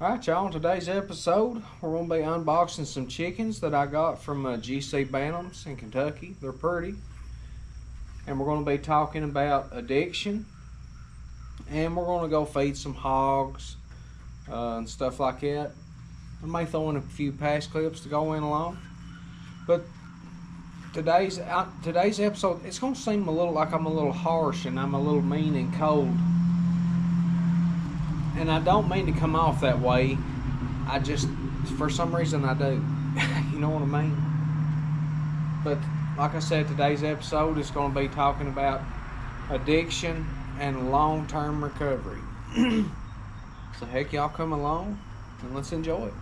Alright, y'all, on today's episode, we're going to be unboxing some chickens that I got from GC Bantams in Kentucky. They're pretty. And we're going to be talking about addiction. And we're going to go feed some hogs and stuff like that. I may throw in a few past clips to go in along. But today's episode, it's going to seem a little like I'm a little harsh and I'm a little mean and cold. And I don't mean to come off that way. I just, for some reason I do. You know what I mean? But like I said, today's episode is going to be talking about addiction and long-term recovery. So heck, y'all come along and let's enjoy it.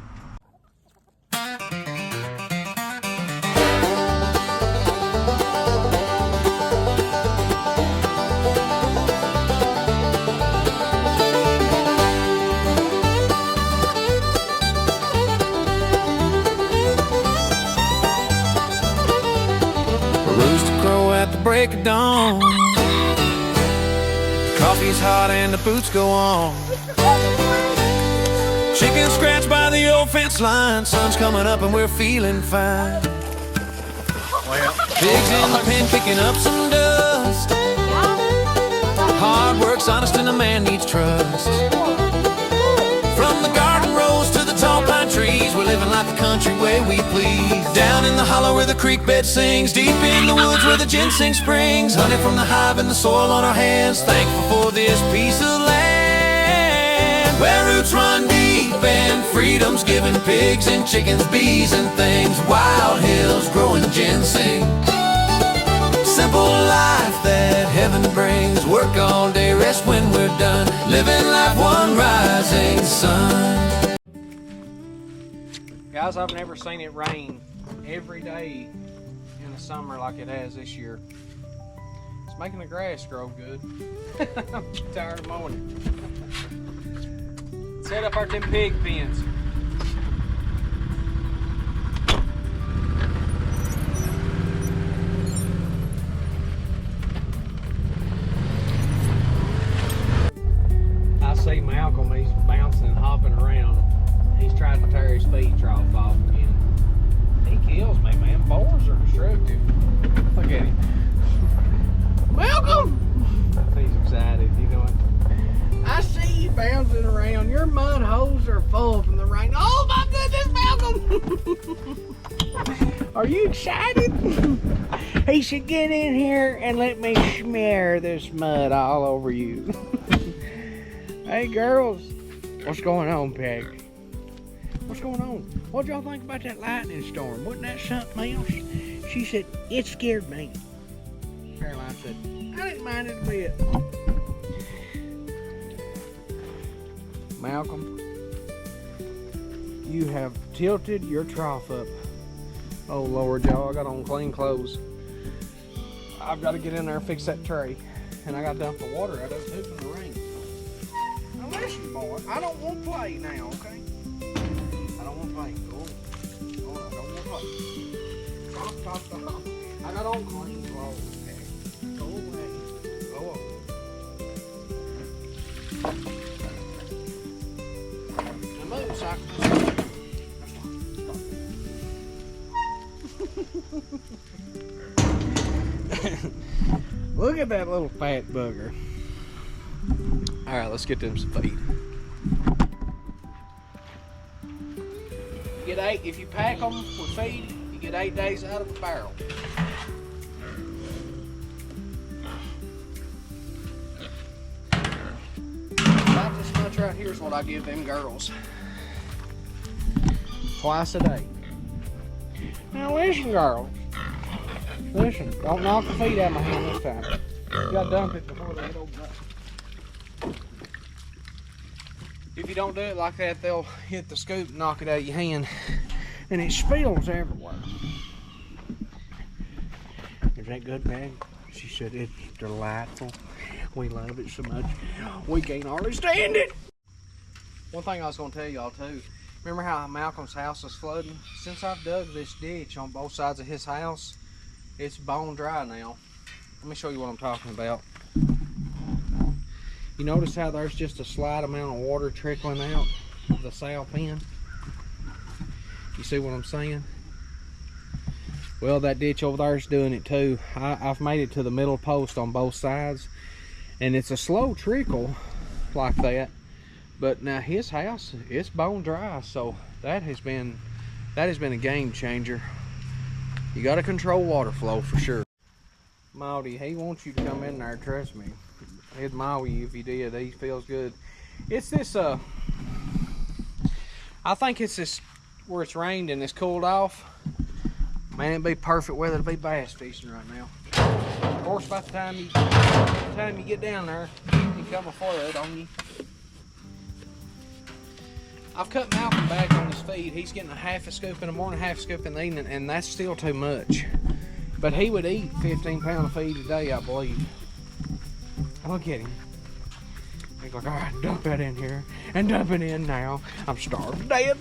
Break of dawn, coffee's hot and the boots go on. Chicken scratched by the old fence line. Sun's coming up and we're feeling fine. Pigs in the pen picking up some dust. Hard work's honest and a man needs trust. From the garden rows to the tall pine trees, we're living like the country way we please. Down in the hollow where the creek bed sings, deep in the woods where the ginseng springs, honey from the hive and the soil on our hands, thankful for this piece of land where roots run deep and freedom's giving pigs and chickens, bees and things, wild hills growing ginseng. Simple life that heaven brings, work all day, rest when we're done, living life one rising sun. Guys, I've never seen it rain every day in the summer like it has this year. It's making the grass grow good. I'm tired of mowing it. Set up our 10 pig pens. I see Malcolm, he's bouncing and hopping around. He's trying to tear his feed trough off again. He kills me, man. Boars are destructive. Look at him. Malcolm! He's excited, you know. I see you bouncing around. Your mud holes are full from the rain. Oh my goodness, Malcolm! Are you excited? He should get in here and let me smear this mud all over you. Hey girls, what's going on, Peg? What's going on? What y'all think about that lightning storm? Wasn't that something else? She said, it scared me. Caroline said, I didn't mind it a bit. Malcolm, you have tilted your trough up. Oh Lord, y'all, I got on clean clothes. I've got to get in there and fix that tray. And I got to dump the water out of it too from the rain. Now listen, boy, I don't want to play now, okay? I don't want to play. Go on. I don't want to play. Stop. I got on clean clothes, okay? Go away. Go on. The motorcycle. Look at that little fat bugger. Alright, let's get them some feed. You get 8, if you pack them with feed, you get 8 days out of a barrel. About this much right here is what I give them girls. Twice a day. Now listen, girls. Listen, don't knock the feed out of my hand this time. You gotta dump it before they get opened up. If you don't do it like that, they'll hit the scoop and knock it out of your hand, and it spills everywhere. Is that good, Peg? She said it's delightful. We love it so much, we can't hardly stand it. One thing I was going to tell y'all too, remember how Malcolm's house was flooding? Since I've dug this ditch on both sides of his house, it's bone dry now. Let me show you what I'm talking about. You notice how there's just a slight amount of water trickling out? the sow pen. You see what I'm saying? Well, that ditch over there is doing it too. I've made it to the middle post on both sides, and it's a slow trickle like that. But now his house, it's bone dry, so that has been a game changer. You got to control water flow for sure. Maudie, he wants you to come in there, trust me. He'd mow you if you did. He feels good. It's this I think it's this where it's rained and it's cooled off. Man, it'd be perfect weather to be bass fishing right now. Of course, by the time you get down there, you come a flood on you. I've cut Malcolm back on his feed. He's getting a half a scoop in the morning, half a scoop in the evening, and that's still too much. But he would eat 15 pounds of feed a day, I believe. Look at him. He's like, all right, dump that in here and dump it in now. I'm starving dead.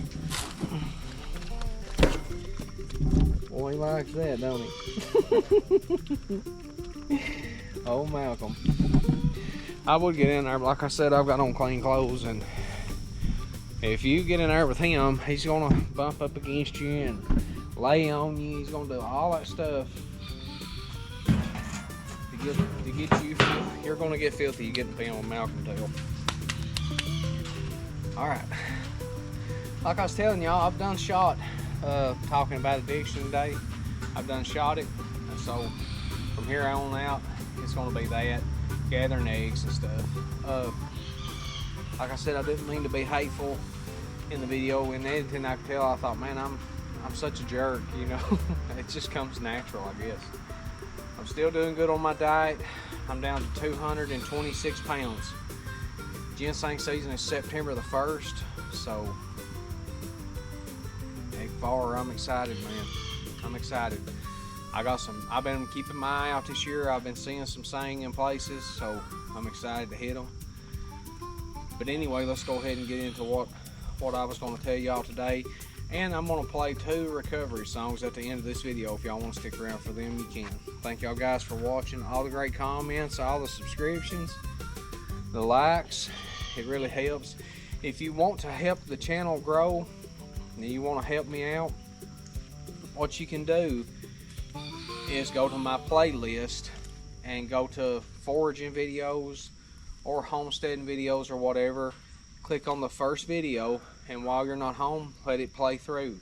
Boy, he likes that, don't he? Oh, Malcolm. I would get in there, but like I said, I've got on clean clothes, and if you get in there with him, he's gonna bump up against you and lay on you. He's gonna do all that stuff to get you. You're gonna get filthy. You get the pen on Malcolm tail. All right. Like I was telling y'all, I've done shot talking about addiction today. I've done shot it, so from here on out, it's gonna be that gathering eggs and stuff. Like I said, I didn't mean to be hateful in the video. In editing, I could tell. I thought, man, I'm such a jerk, you know. It just comes natural, I guess. I'm still doing good on my diet. I'm down to 226 pounds. Ginseng season is September the 1st, so far I'm excited, man. I'm excited. I've been keeping my eye out this year. I've been seeing some sang in places, so I'm excited to hit them. But anyway, let's go ahead and get into what I was going to tell y'all today. And I'm going to play 2 recovery songs at the end of this video. If y'all want to stick around for them, you can. Thank y'all guys for watching. All the great comments, all the subscriptions, the likes. It really helps. If you want to help the channel grow and you want to help me out, what you can do is go to my playlist and go to foraging videos or homesteading videos or whatever. Click on the first video, and while you're not home, let it play through.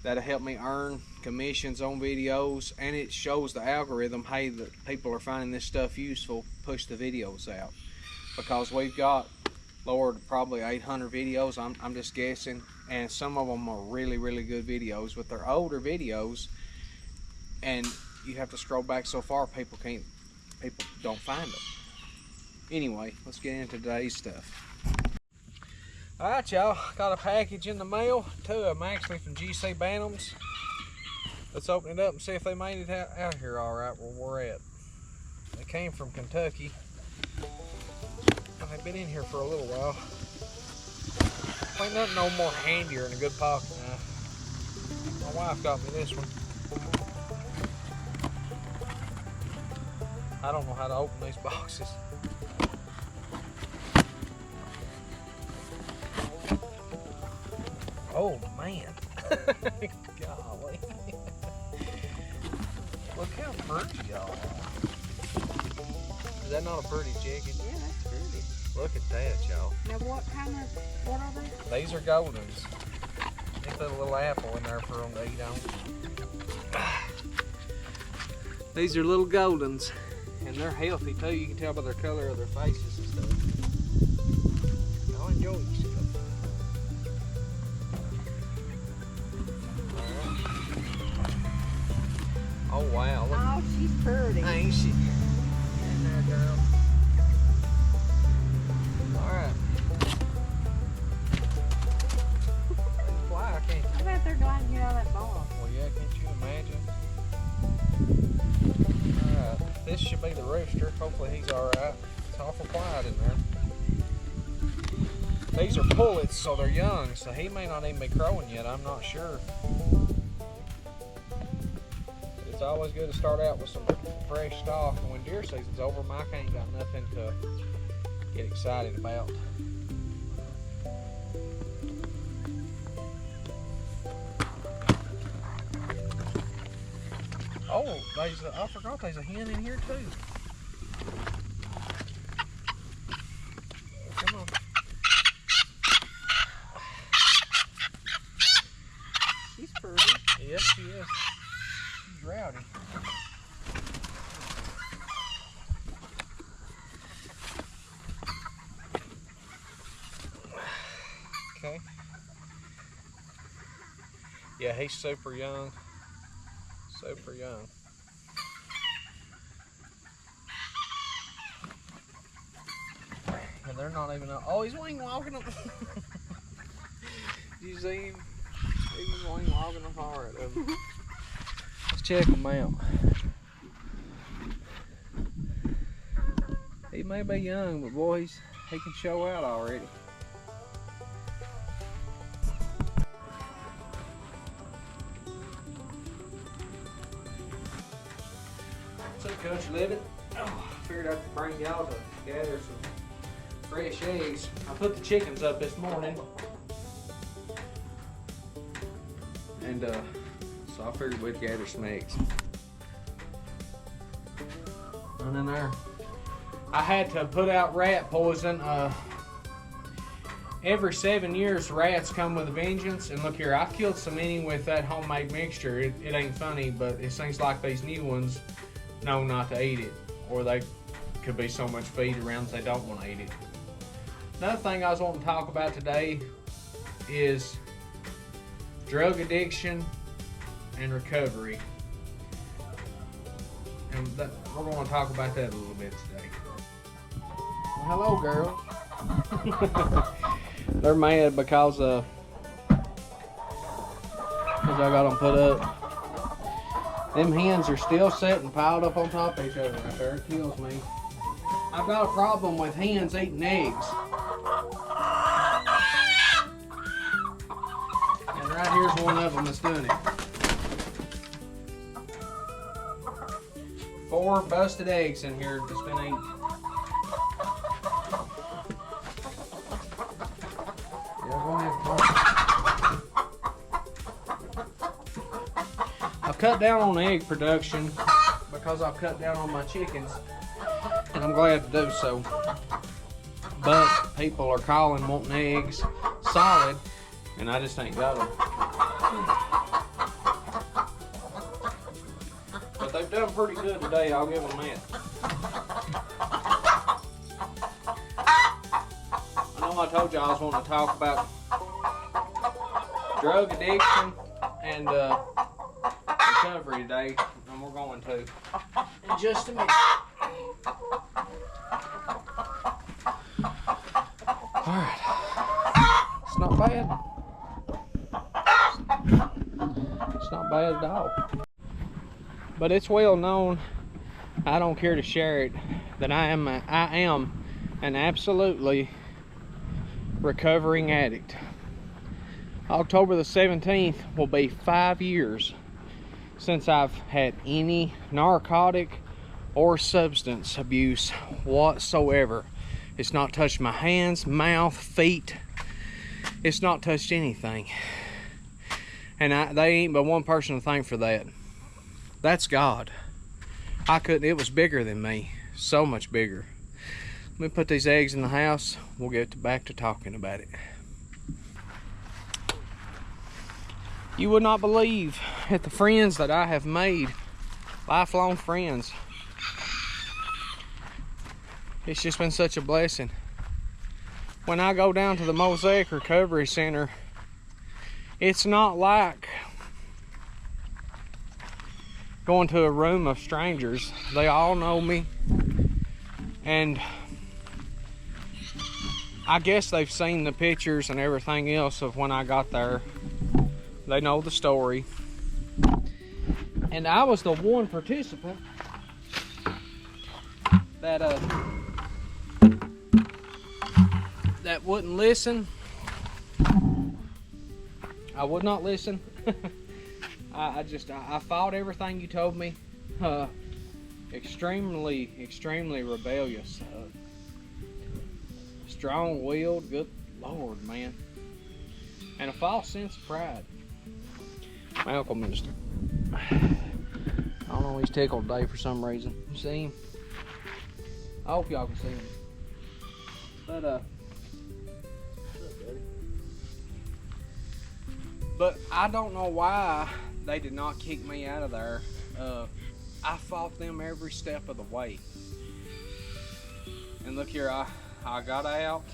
That'll help me earn commissions on videos, and it shows the algorithm, hey, that people are finding this stuff useful, push the videos out. Because we've got, Lord, probably 800 videos, I'm just guessing, and some of them are really, really good videos, but they're older videos, and you have to scroll back so far, people don't find them. Anyway, let's get into today's stuff. Alright, y'all, got a package in the mail. 2 of them actually from GC Bantams. Let's open it up and see if they made it out here alright where we're at. They came from Kentucky. They've been in here for a little while. Ain't nothing no more handier than a good pocket knife. My wife got me this one. I don't know how to open these boxes. Oh man. Golly. Look how pretty y'all are. Is that not a pretty chicken? Yeah, that's pretty. Look at that, y'all. Now what are they? These are Goldens. They put a little apple in there for them to eat on. These are little Goldens. And they're healthy too. You can tell by their color of their faces and stuff. I'll enjoy you stuff. Oh wow. Look. Oh, she's pretty. Ain't she? In there, girl. Alright. Fly, can't you? I bet they're glad to get out of that ball. Well, yeah, can't you imagine? Alright. This should be the rooster. Hopefully he's alright. It's awful quiet in there. These are pullets, so they're young, so he may not even be crowing yet. I'm not sure. It's always good to start out with some fresh stock, and when deer season's over, Mike ain't got nothing to get excited about. I forgot there's a hen in here too. Come on. She's pretty. Yes, she is. She's rowdy. Okay. Yeah, he's super young. Super young. And they're not even up. Oh, he's wing walking them. Did you see him? He was wing walking them hard. Let's check him out. He may be young, but boys, he can show out already. What's up, country living? Oh, I figured I'd bring y'all to gather some fresh eggs. I put the chickens up this morning. And so I figured we'd gather some eggs. And in there, I had to put out rat poison. Every 7 years, rats come with a vengeance. And look here, I've killed so many with that homemade mixture. It ain't funny, but it seems like these new ones know not to eat it, or they could be so much feed around they don't want to eat it. Another thing I was wanting to talk about today is drug addiction and recovery, and we're going to talk about that a little bit today. Well, hello, girl. They're mad because I got them put up. Them hens are still sitting piled up on top of each other right there. It kills me. I've got a problem with hens eating eggs. And right here's one of them that's doing it. 4 busted eggs in here that's been eaten. Yeah, go ahead. I've cut down on egg production because I've cut down on my chickens, and I'm glad to do so. But people are calling wanting eggs solid, and I just ain't got them. But they've done pretty good today, I'll give them that. I know I told you I was wanting to talk about drug addiction and recovery today, and we're going to in just a minute. Alright, it's not bad. It's not bad at all. But it's well known, I don't care to share it, that I am an absolutely recovering addict. October the 17th will be 5 years since I've had any narcotic or substance abuse whatsoever. It's not touched my hands, mouth, feet. It's not touched anything. And they ain't but one person to thank for that. That's God. It was bigger than me. So much bigger. Let me put these eggs in the house. We'll get back to talking about it. You would not believe at the friends that I have made, lifelong friends. It's just been such a blessing. When I go down to the Mosaic Recovery Center, it's not like going to a room of strangers. They all know me, and I guess they've seen the pictures and everything else of when I got there. They know the story. And I was the one participant that wouldn't listen. I would not listen. I fought everything you told me. Extremely rebellious. Strong-willed. Good Lord, man. And a false sense of pride. My uncle minister. I don't know, he's tickled today for some reason. You see him? I hope y'all can see him. But, what's up, buddy? But I don't know why they did not kick me out of there. I fought them every step of the way. And look here, I got out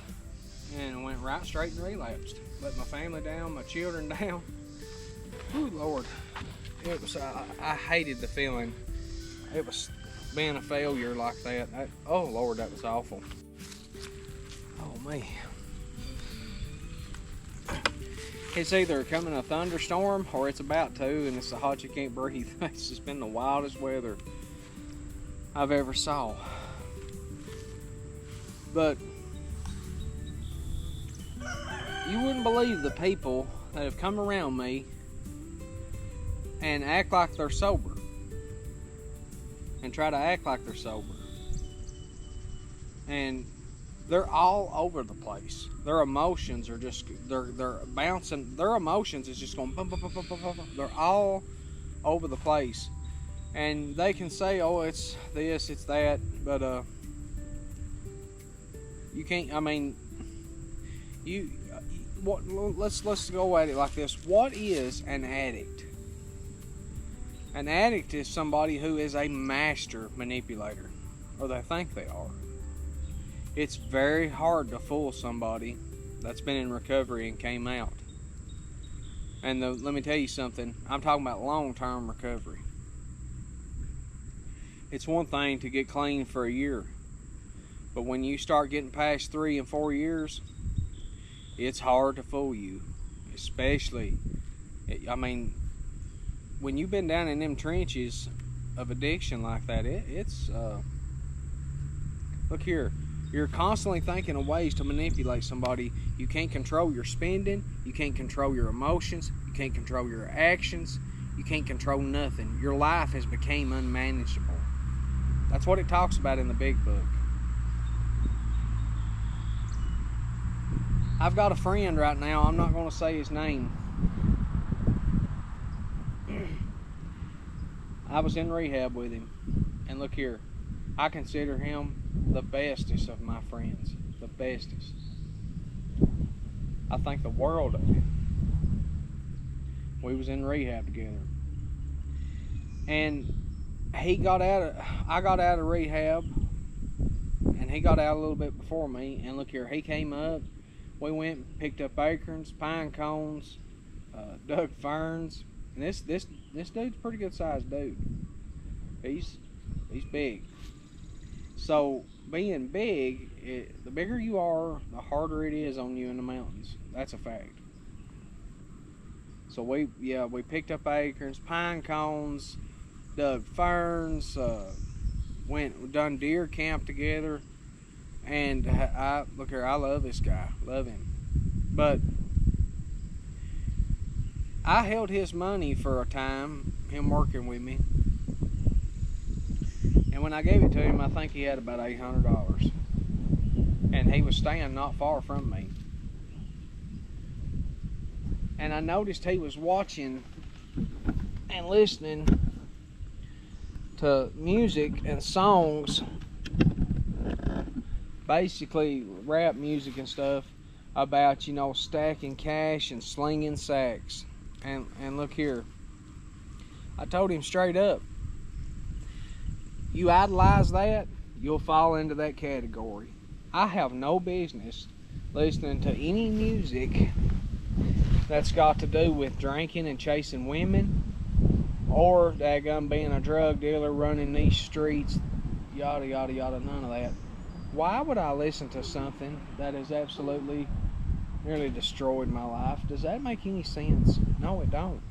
and went right straight and relapsed. Let my family down, my children down. Oh Lord, it was. I hated the feeling. It was being a failure like that. Oh Lord, that was awful. Oh man. It's either coming a thunderstorm or it's about to, and it's so hot you can't breathe. It's just been the wildest weather I've ever saw. But you wouldn't believe the people that have come around me and act like they're sober and try to act like they're sober, and they're all over the place. Their emotions are just they're bouncing. Their emotions is just going bum, bum, bum, bum, bum, bum. They're all over the place, and they can say, oh, it's this, it's that, but you can't. I mean, what? Let's go at it like this. What is an addict? An addict is somebody who is a master manipulator, or they think they are. It's very hard to fool somebody that's been in recovery and came out. And let me tell you something. I'm talking about long-term recovery. It's one thing to get clean for a year, but when you start getting past 3 and 4 years, it's hard to fool you. Especially, I mean, when you've been down in them trenches of addiction like that, it's look here. You're constantly thinking of ways to manipulate somebody. You can't control your spending. You can't control your emotions. You can't control your actions. You can't control nothing. Your life has become unmanageable. That's what it talks about in the big book. I've got a friend right now. I'm not going to say his name. I was in rehab with him. And look here. I consider him the bestest of my friends. The bestest. I think the world of him. We was in rehab together. And I got out of rehab, and he got out a little bit before me. And look here, he came up. We went and picked up acorns, pine cones, dug ferns. And this dude's a pretty good sized dude. He's big. So being big, the bigger you are, the harder it is on you in the mountains. That's a fact. So we picked up acorns, pine cones, dug ferns, done deer camp together, and look here, I love this guy, love him, but I held his money for a time, him working with me. And when I gave it to him, I think he had about $800. And he was staying not far from me. And I noticed he was watching and listening to music and songs, basically rap music and stuff, about, stacking cash and slinging sacks. And look here, I told him straight up, you idolize that, you'll fall into that category. I have no business listening to any music that's got to do with drinking and chasing women, or daggum being a drug dealer running these streets, yada yada yada, none of that. Why would I listen to something that has absolutely nearly destroyed my life? Does that make any sense? No, it don't.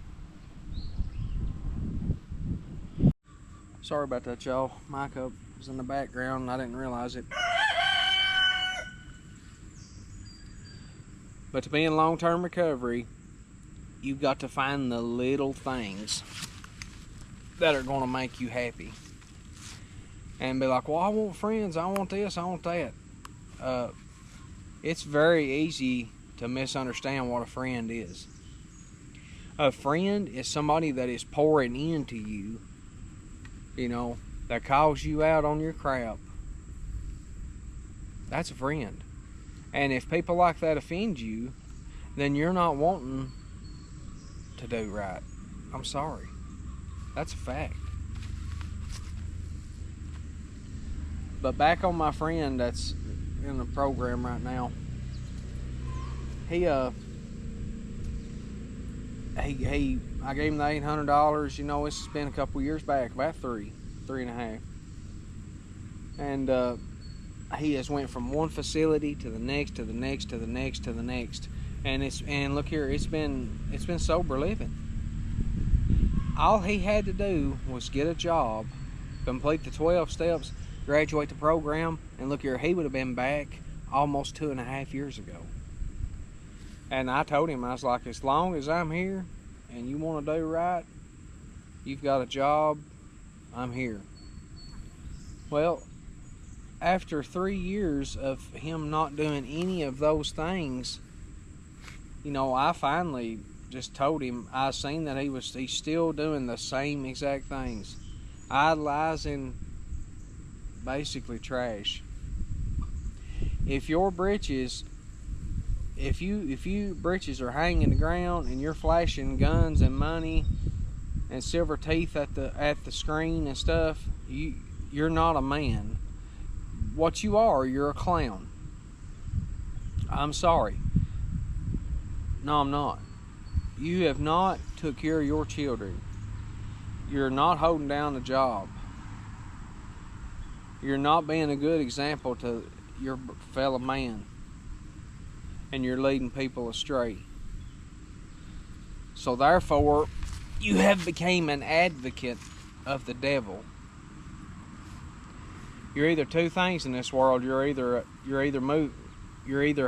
Sorry about that, y'all. My cup was in the background and I didn't realize it. But to be in long-term recovery, you've got to find the little things that are going to make you happy. And be like, well, I want friends, I want this, I want that. It's very easy to misunderstand what a friend is. A friend is somebody that is pouring into you that calls you out on your crap. That's a friend. And if people like that offend you, then you're not wanting to do right. I'm sorry. That's a fact. But back on my friend that's in the program right now. I gave him the $800. It's been a couple years back, about three and a half. And he has went from one facility to the next, to the next, to the next, to the next. And look here, it's been sober living. All he had to do was get a job, complete the 12 steps, graduate the program, and look here, he would have been back almost 2.5 years ago. And I told him, I was like, as long as I'm here and you want to do right, you've got a job, I'm here. Well, after 3 years of him not doing any of those things, I finally just told him, I seen that he's still doing the same exact things, idolizing basically trash. If your britches, if you britches are hanging in the ground and you're flashing guns and money and silver teeth at the screen and stuff, you're not a man. What you are, you're a clown. I'm sorry. No, I'm not. You have not took care of your children. You're not holding down a job. You're not being a good example to your fellow man. And you're leading people astray. So therefore, you have become an advocate of the devil. You're either two things in this world. You're either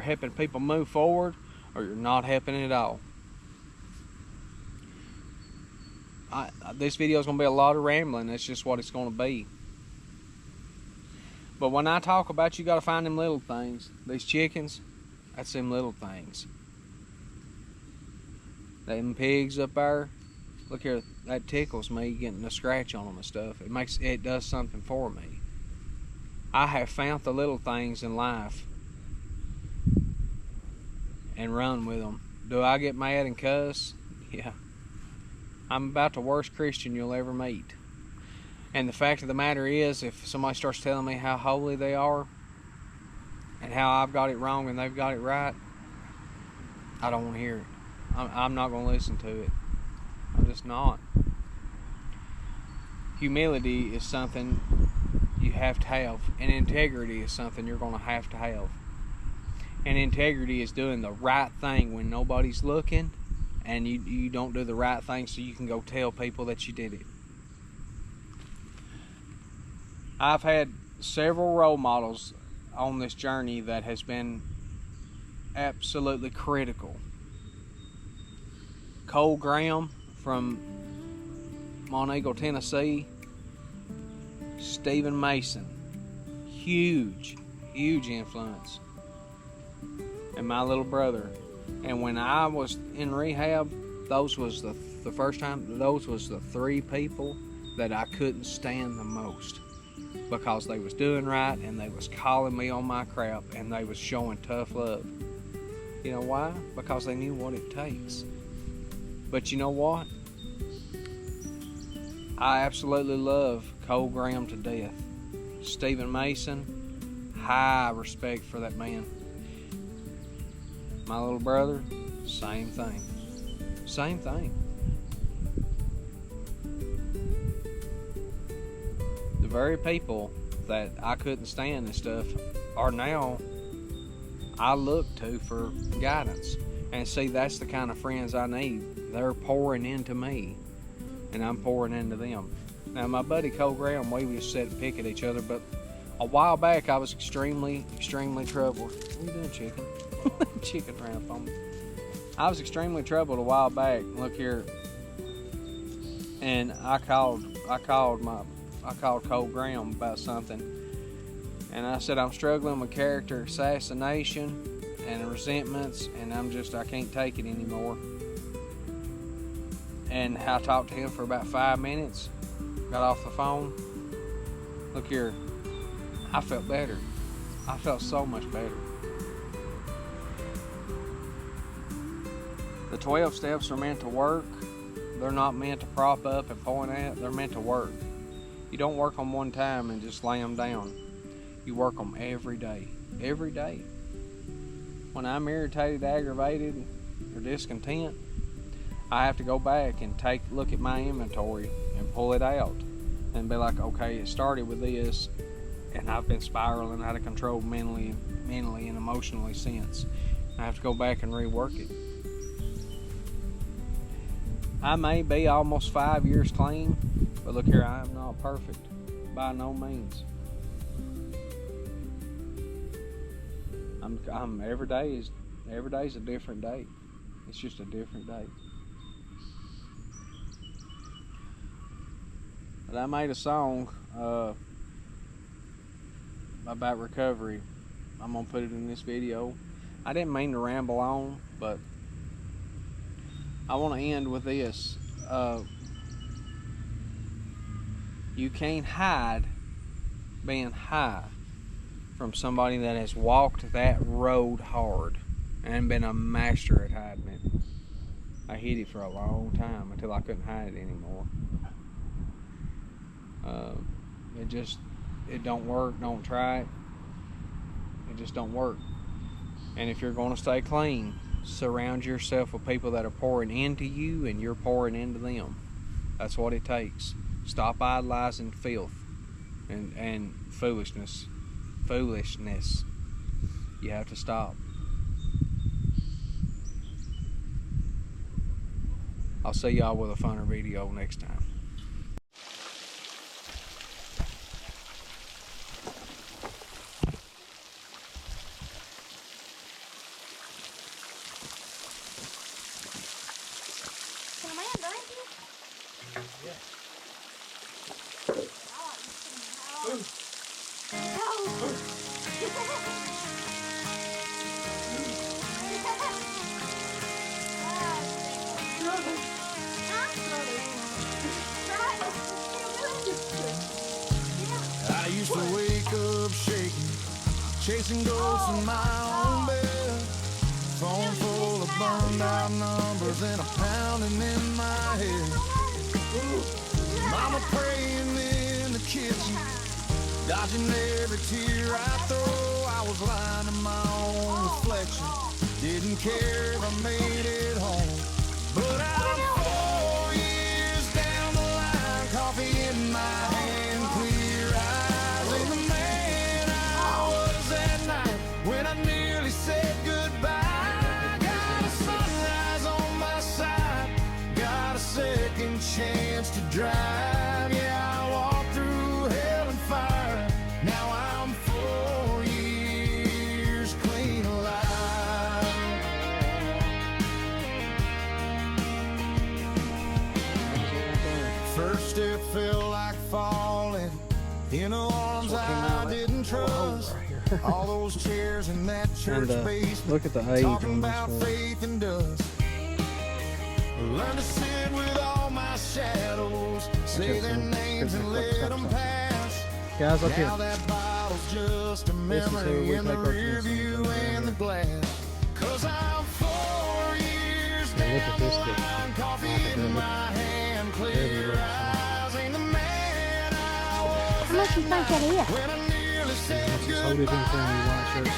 helping people move forward, or you're not helping at all. This video is going to be a lot of rambling. That's just what it's going to be. But when I talk about you got to find them little things, these chickens, that's them little things. Them pigs up there, look here, that tickles me getting a scratch on them and stuff. It does something for me. I have found the little things in life and run with them. Do I get mad and cuss? Yeah. I'm about the worst Christian you'll ever meet. And the fact of the matter is, if somebody starts telling me how holy they are and how I've got it wrong and they've got it right, I don't want to hear it. I'm not going to listen to it. I'm just not. Humility is something you have to have, and integrity is something you're going to have. And integrity is doing the right thing when nobody's looking, and you don't do the right thing so you can go tell people that you did it. I've had several role models on this journey that has been absolutely critical. Cole Graham from Montego, Tennessee. Stephen Mason, huge influence. And my little brother. And when I was in rehab, those was the first time, those was the three people that I couldn't stand the most, because they was doing right and they was calling me on my crap and they was showing tough love. You know why? Because they knew what it takes. But you know what? I absolutely love Cole Graham to death. Stephen Mason, high respect for that man. My little brother, same thing. Same thing. The very people that I couldn't stand and stuff are now I look to for guidance. And see, that's the kind of friends I need. They're pouring into me, and I'm pouring into them. Now, my buddy Cole Graham, we used to sit and pick at each other, but a while back I was extremely troubled. What are you doing, chicken? Chicken ran up on me. I was extremely troubled a while back. Look here, and I called Cole Graham about something, and I said I'm struggling with character assassination and resentments, and I can't take it anymore. And I talked to him for about 5 minutes, got off the phone. Look here, I felt better. I felt so much better. The 12 steps are meant to work. They're not meant to prop up and point at. They're meant to work. You don't work them one time and just lay them down. You work them every day. Every day. When I'm irritated, aggravated, or discontent, I have to go back and look at my inventory and pull it out and be like, okay, it started with this, and I've been spiraling out of control mentally and emotionally since. I have to go back and rework it. I may be almost 5 years clean, but look here, I am not perfect by no means. Every day is a different day. It's just a different day. But I made a song about recovery. I'm gonna put it in this video. I didn't mean to ramble on, but I want to end with this. You can't hide being high from somebody that has walked that road hard and been a master at hiding it. I hid it for a long time until I couldn't hide it anymore. It don't work. Don't try it. It just don't work. And if you're going to stay clean, surround yourself with people that are pouring into you and you're pouring into them. That's what it takes. Stop idolizing filth and foolishness. You have to stop. I'll see y'all with a funner video next time. I used to wake up shaking, chasing ghosts in my own bed. Phone full of burned out numbers and a pounding in my head. Mama praying in the kitchen, dodging every tear I throw. I was lying to my own reflection, didn't care if I made it home. But I'm 4 years down the line, coffee in my hand, clear eyes. Ain't the man I was that night when I nearly said goodbye. Got a sunrise on my side, got a second chance to drive. Yeah, I walked through hell and fire. Now I'm 4 years clean alive. First step felt like falling in arms I didn't trust. All those chairs in that church basement, look at the age talking on this about one. faith and dust. Learn to sit with all my shadows, say their names and let them pass. Guys, look here. Now that bottle's just a memory in the rear view and the glass. Cause I'm 4 years Now look at down this the thing. line, coffee in my hand, clear eyes. Ain't the man I was How much you think that is? when I nearly said Just hold it in front of you, white shirt.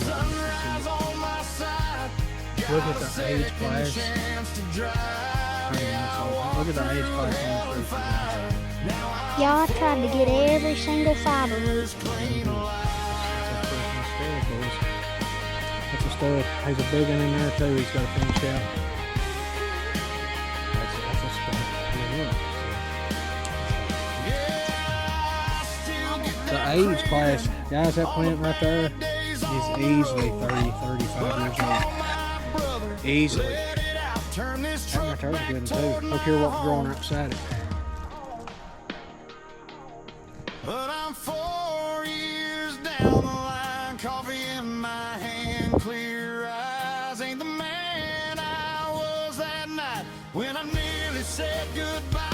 sunrise on my side. Look at the age class. Look at the age class on this roof. Y'all, I tried to get every single fiber loose. That's a stud. There's a big one in there too. He's got to finish out. That's a stud. The age class, guys, that plant right there is easily 30, 35 years old. Easily. That right there's good too. Look here what's growing right beside it. But I'm 4 years down the line, coffee in my hand, clear eyes. Ain't the man I was that night when I nearly said goodbye.